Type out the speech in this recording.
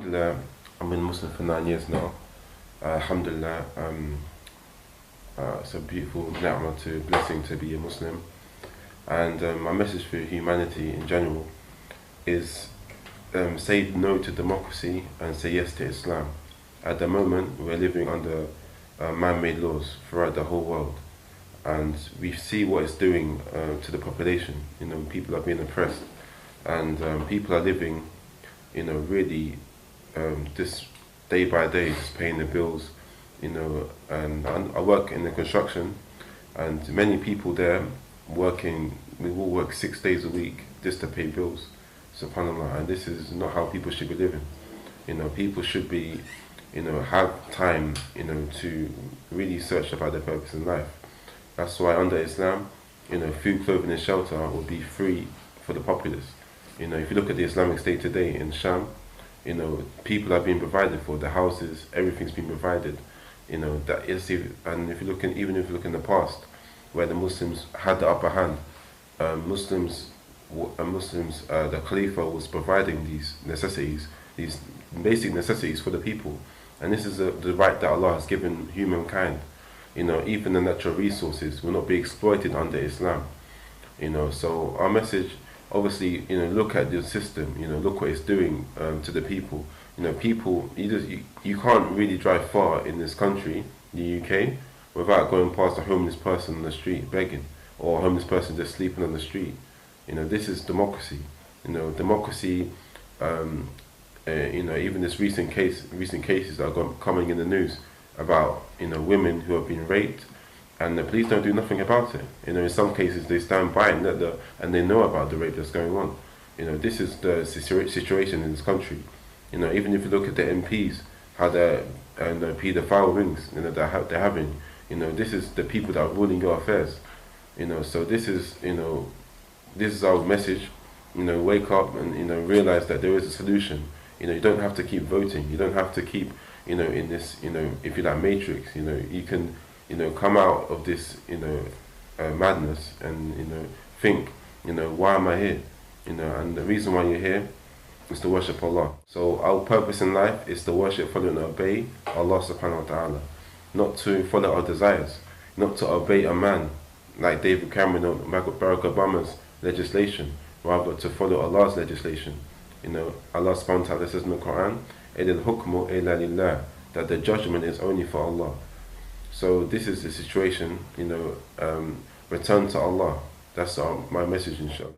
Alhamdulillah, I've been Muslim for 9 years now. Alhamdulillah, it's a beautiful ni'mah blessing to be a Muslim. And my message for humanity in general is say no to democracy and say yes to Islam. At the moment, we're living under man-made laws throughout the whole world, and we see what it's doing to the population. People are being oppressed, and people are living, really just day by day, just paying the bills. And I work in the construction, and many people there working, we all work 6 days a week just to pay bills. SubhanAllah, and this is not how people should be living. People should be, have time, to really search about their purpose in life. That's why under Islam, food, clothing and shelter will be free for the populace. If you look at the Islamic State today in Sham, people are being provided for, the houses, everything's been provided. That is, and if you look in the past, where the Muslims had the upper hand, the Khalifa was providing these necessities, these basic necessities for the people. And this is the right that Allah has given humankind. Even the natural resources will not be exploited under Islam. So our message, obviously, look at the system, look what it's doing to the people. People, you can't really drive far in this country, the UK, without going past a homeless person on the street begging, or a homeless person just sleeping on the street. This is democracy. Democracy. Even this recent cases that are coming in the news about women who have been raped, and the police don't do nothing about it. In some cases they stand by and they know about the rape that's going on. This is the situation in this country. Even if you look at the MPs, how they're and the paedophile rings they're having. This is the people that are ruling your affairs. So this is our message. Wake up and realize that there is a solution. You don't have to keep voting. You don't have to keep in this if you like matrix. You can come out of this madness and think why am I here? And the reason why you're here is to worship Allah. So our purpose in life is to worship, follow and obey Allah subhanahu wa ta'ala, not to follow our desires, not to obey a man like David Cameron or Barack Obama's legislation, rather to follow Allah's legislation. Allah subhanahu wa ta'ala says in the Quran, "Idil hukmu illa lillah," that the judgment is only for Allah. So this is the situation, return to Allah. That's my message, inshallah.